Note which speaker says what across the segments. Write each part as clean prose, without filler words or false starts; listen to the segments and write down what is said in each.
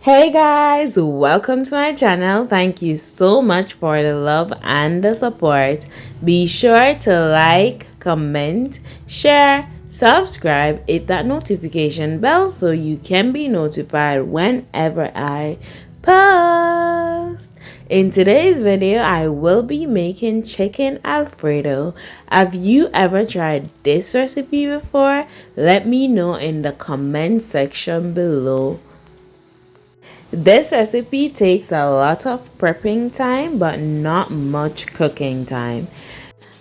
Speaker 1: Hey guys, welcome to my channel. Thank you so much for the love and the support. Be sure to like, comment, share, subscribe, hit that notification bell so you can be notified whenever I post. In today's video, I will be making chicken Alfredo. Have you ever tried this recipe before? Let me know in the comment section below. This recipe takes a lot of prepping time but not much cooking time.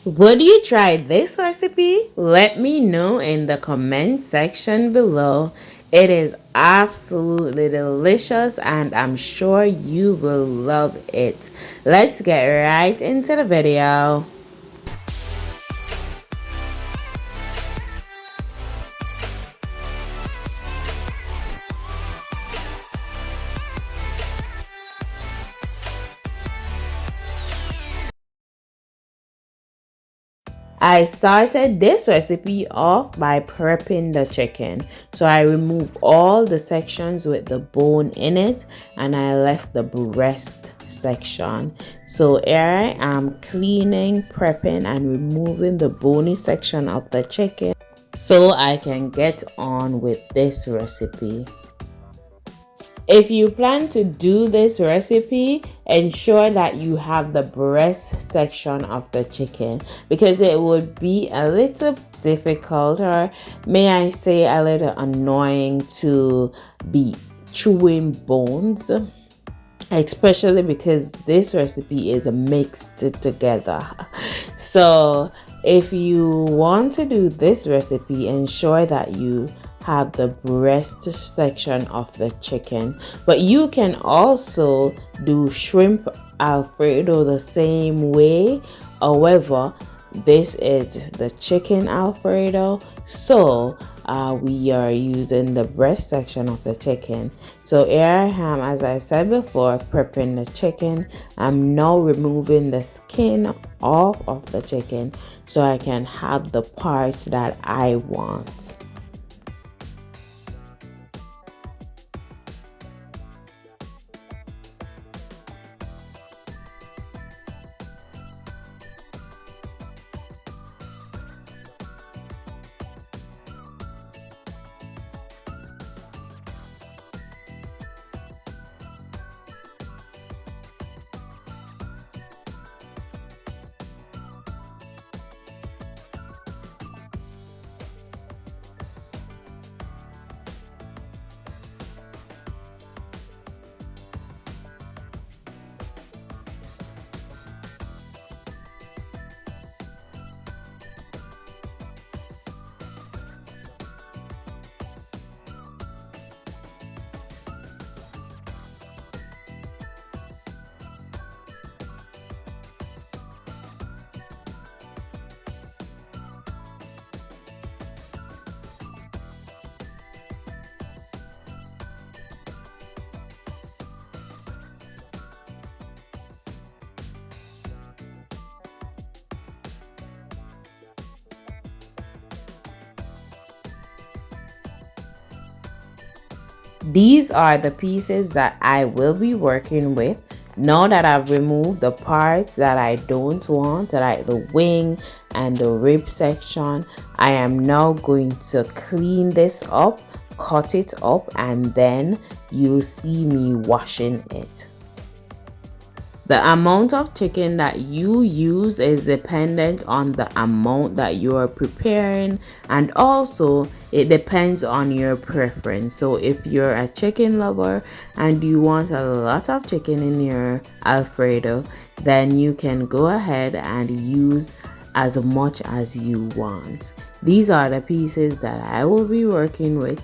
Speaker 1: Would you try this recipe? Let me know in the comment section below. It is absolutely delicious and I'm sure you will love it. Let's get right into the video. I started this recipe off by prepping the chicken. So I removed all the sections with the bone in it and I left the breast section. So here I am cleaning, prepping and removing the bony section of the chicken so I can get on with this recipe. If you plan to do this recipe, ensure that you have the breast section of the chicken because it would be a little difficult, or may I say a little annoying, to be chewing bones, especially because this recipe is mixed together. So if you want to do this recipe, ensure that you have the breast section of the chicken. But you can also do shrimp Alfredo the same way. However, this is the chicken Alfredo, so we are using the breast section of the chicken. So here I am, as I said before, prepping the chicken. I'm now removing the skin off of the chicken so I can have the parts that I want. These are the pieces that I will be working with. Now that I've removed the parts that I don't want, like the wing and the rib section, I am now going to clean this up, cut it up, and then you'll see me washing it. The amount of chicken that you use is dependent on the amount that you are preparing, and also it depends on your preference. So if you're a chicken lover and you want a lot of chicken in your Alfredo, then you can go ahead and use as much as you want. These are the pieces that I will be working with.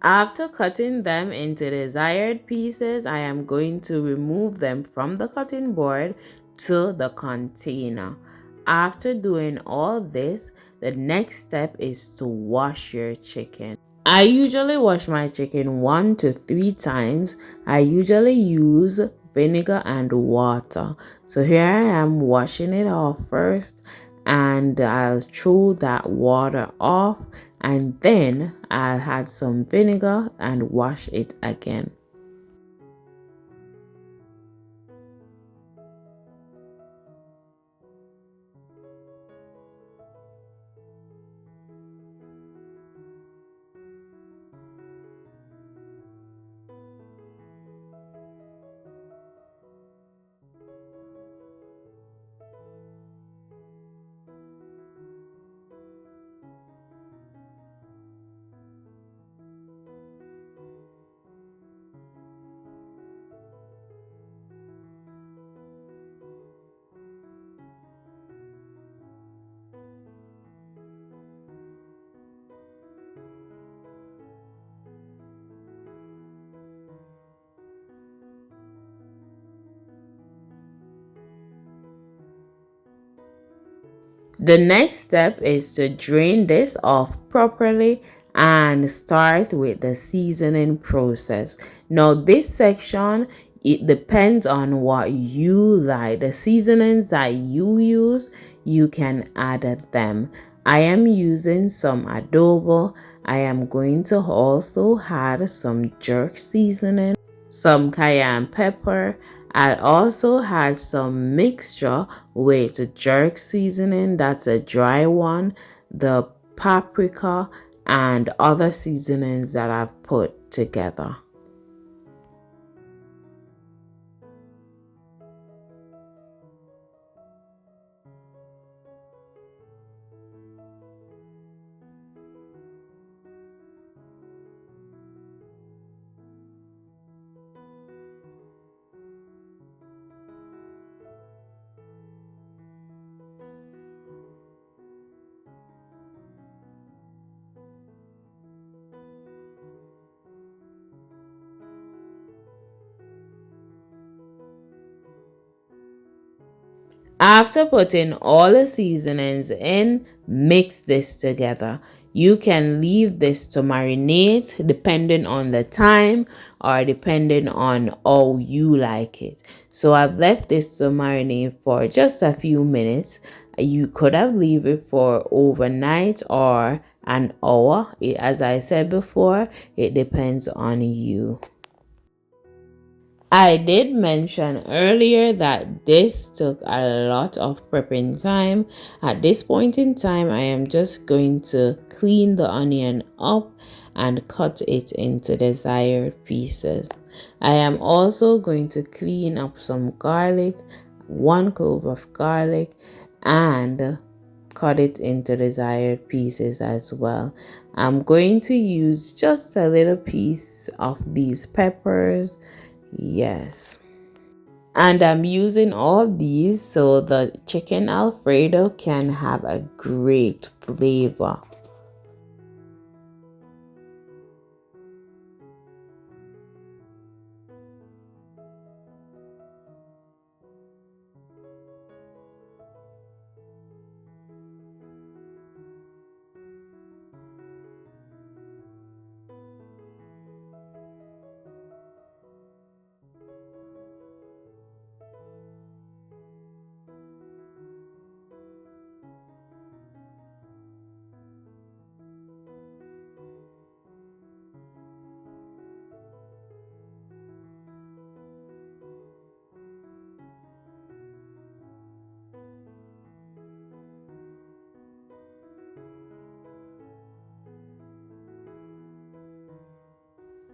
Speaker 1: After cutting them into desired pieces, I am going to remove them from the cutting board to the container. After doing all this, the next step is to wash your chicken. I usually wash my chicken 1 to 3 times. I usually use vinegar and water. So here I am washing it off first, and I'll throw that water off, and then I'll add some vinegar and wash it again. The next step is to drain this off properly and start with the seasoning process. Now this section, it depends on what you like. The seasonings that you use, you can add them. I am using some adobo. I am going to also add some jerk seasoning, some cayenne pepper. I also had some mixture with jerk seasoning, that's a dry one, the paprika, and other seasonings that I've put together. After putting all the seasonings in, mix this together. You can leave this to marinate depending on the time or depending on how you like it. So I've left this to marinate for just a few minutes. You could have leave it for overnight or an hour. As I said before, it depends on you. I did mention earlier that this took a lot of prepping time. At this point in time, I am just going to clean the onion up and cut it into desired pieces. I am also going to clean up some garlic, 1 clove of garlic, and cut it into desired pieces as well. I'm going to use just a little piece of these peppers. Yes. And I'm using all these so the chicken Alfredo can have a great flavor.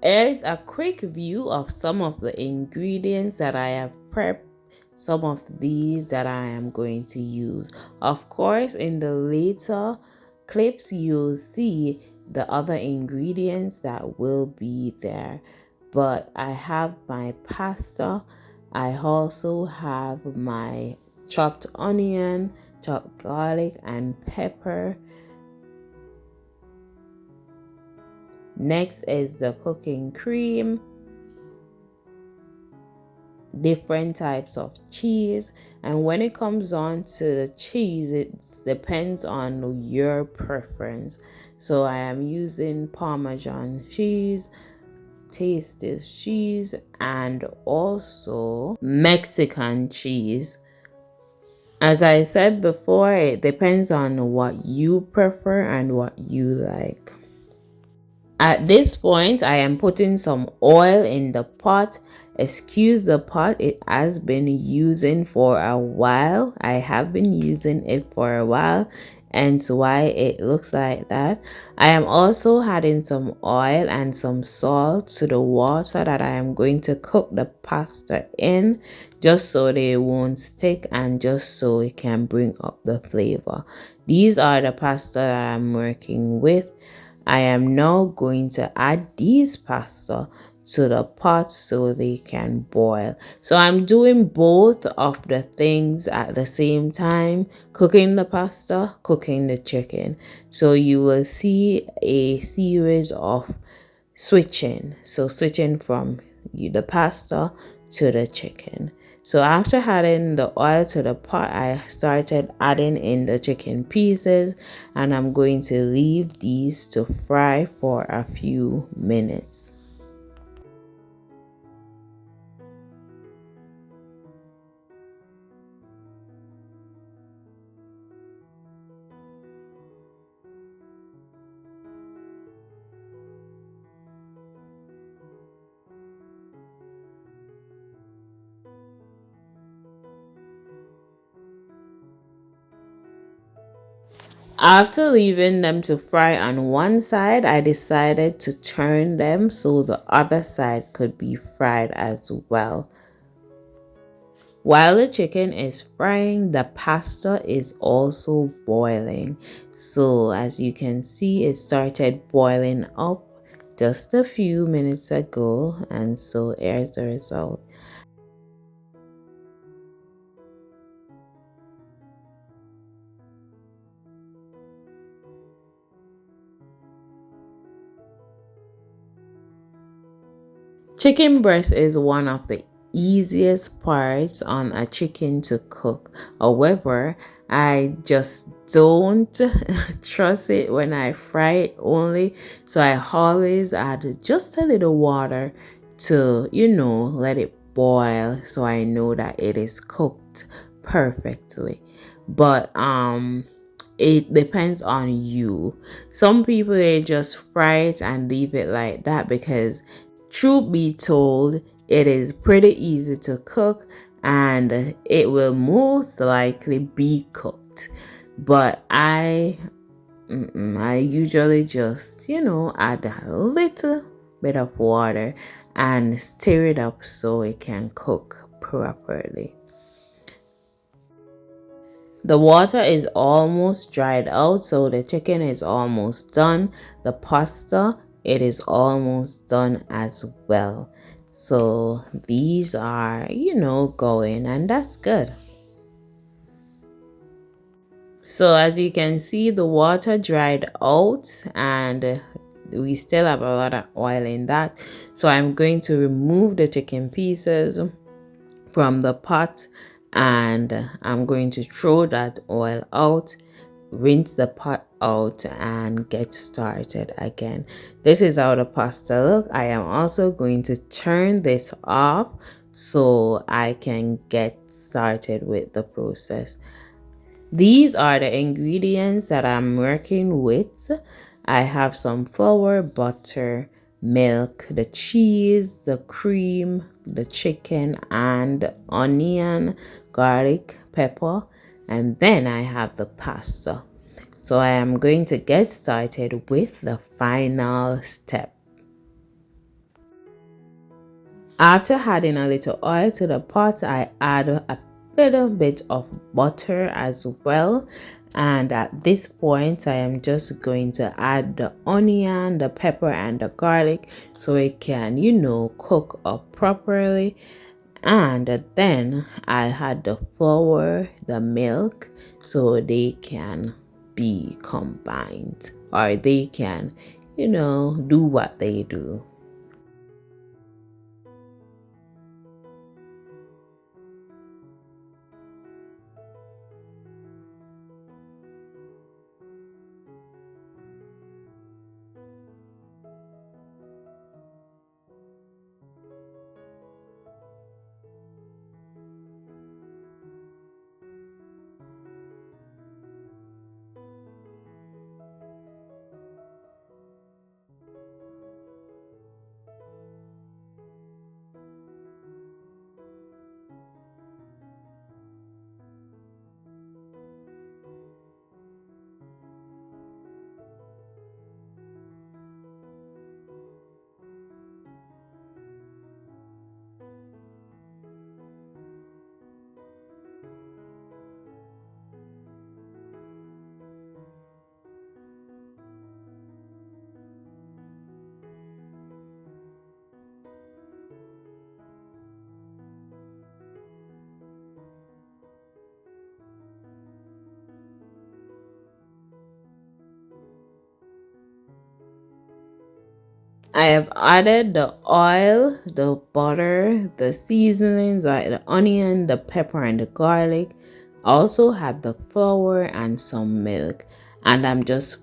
Speaker 1: Here's a quick view of some of the ingredients that I have prepped, some of these that I am going to use. Of course, in the later clips, you'll see the other ingredients that will be there. But I have my pasta. I also have my chopped onion, chopped garlic, and pepper. Next is the cooking cream, different types of cheese. And when it comes on to the cheese, it depends on your preference. So I am using Parmesan cheese, Taste's cheese, and also Mexican cheese. As I said before, it depends on what you prefer and what you like. At this point, I am putting some oil in the pot. Excuse the pot, it has been using for a while. I have been using it for a while, and so why it looks like that. I am also adding some oil and some salt to the water that I am going to cook the pasta in, just so they won't stick and just so it can bring up the flavor. These are the pasta that I'm working with. I am now going to add these pasta to the pot so they can boil. So I'm doing both of the things at the same time, cooking the pasta, cooking the chicken. So you will see a series of switching. So switching from the pasta to the chicken. So after adding the oil to the pot, I started adding in the chicken pieces, and I'm going to leave these to fry for a few minutes. After leaving them to fry on one side, I decided to turn them so the other side could be fried as well. While the chicken is frying, the pasta is also boiling. So as you can see, it started boiling up just a few minutes ago, and so here's the result. Chicken breast is one of the easiest parts on a chicken to cook. However, I just don't trust it when I fry it only. So I always add just a little water to, let it boil so I know that it is cooked perfectly. But it depends on you. Some people, they just fry it and leave it like that because truth be told, it is pretty easy to cook and it will most likely be cooked. But I usually just, add a little bit of water and stir it up so it can cook properly. The water is almost dried out, so the chicken is almost done. The pasta, it is almost done as well. So these are, going, and that's good. So as you can see, the water dried out and we still have a lot of oil in that. So I'm going to remove the chicken pieces from the pot and I'm going to throw that oil out, rinse the pot out and get started again. This is how the pasta look. I am also going to turn this off so I can get started with the process. These are the ingredients that I'm working with. I have some flour, butter, milk, the cheese, the cream, the chicken, and onion, garlic, pepper, and then I have the pasta. So I am going to get started with the final step. After adding a little oil to the pot, I add a little bit of butter as well. And at this point, I am just going to add the onion, the pepper, and the garlic so it can, cook up properly. And then I add the flour, the milk, so they can be combined or they can do what they do. I have added the oil, the butter, the seasonings like the onion, the pepper, and the garlic. Also had the flour and some milk, and I'm just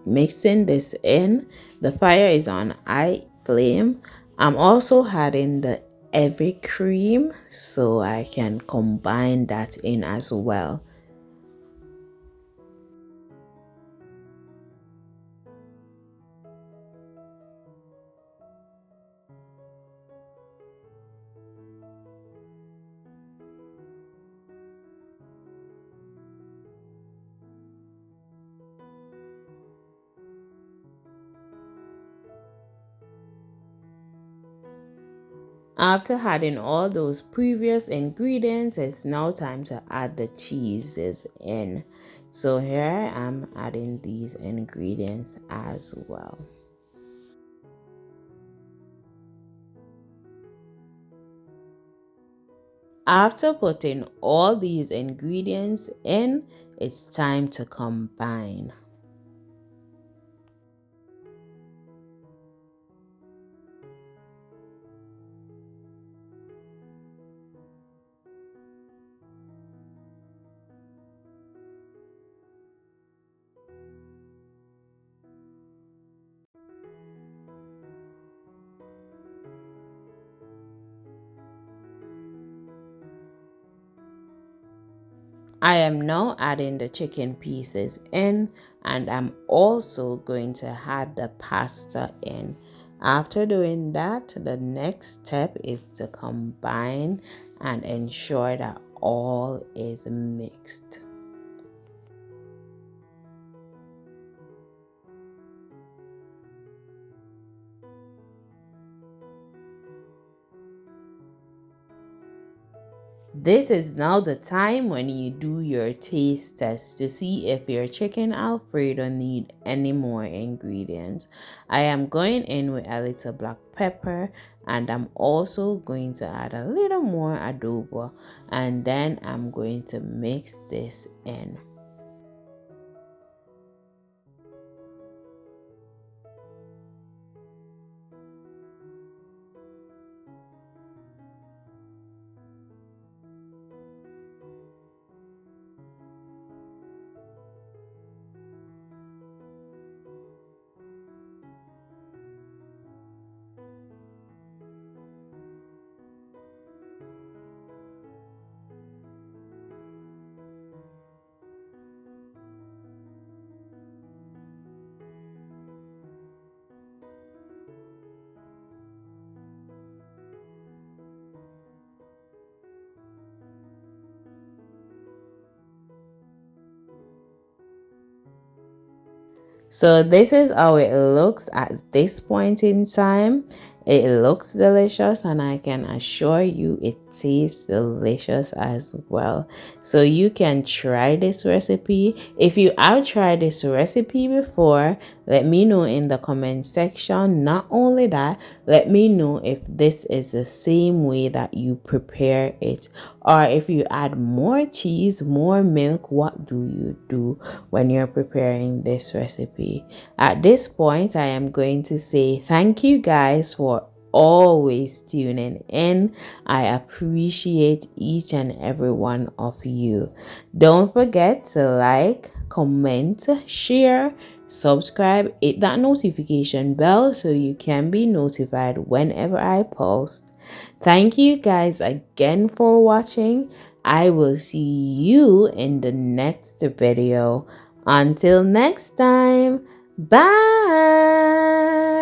Speaker 1: mixing this in. The fire is on high flame. I'm also adding the heavy cream so I can combine that in as well. After adding all those previous ingredients, it's now time to add the cheeses in. So here I'm adding these ingredients as well. After putting all these ingredients in, it's time to combine. I am now adding the chicken pieces in, and I'm also going to add the pasta in. After doing that, the next step is to combine and ensure that all is mixed. This is now the time when you do your taste test to see if your chicken alfredo need any more ingredients. I am going in with a little black pepper, and I'm also going to add a little more adobo, and then I'm going to mix this in. So this is how it looks at this point in time. It looks delicious, and I can assure you it tastes delicious as well. So you can try this recipe. If you have tried this recipe before, Let me know in the comment section. Not only that, let me know if this is the same way that you prepare it, or if you add more cheese, more milk. What do you do when you're preparing this recipe? At this point, I am going to say thank you guys for always tuning in. I appreciate each and every one of you. Don't forget to like, comment, share, subscribe, hit that notification bell so you can be notified whenever I post. Thank you guys again for watching. I will see you in the next video. Until next time, bye.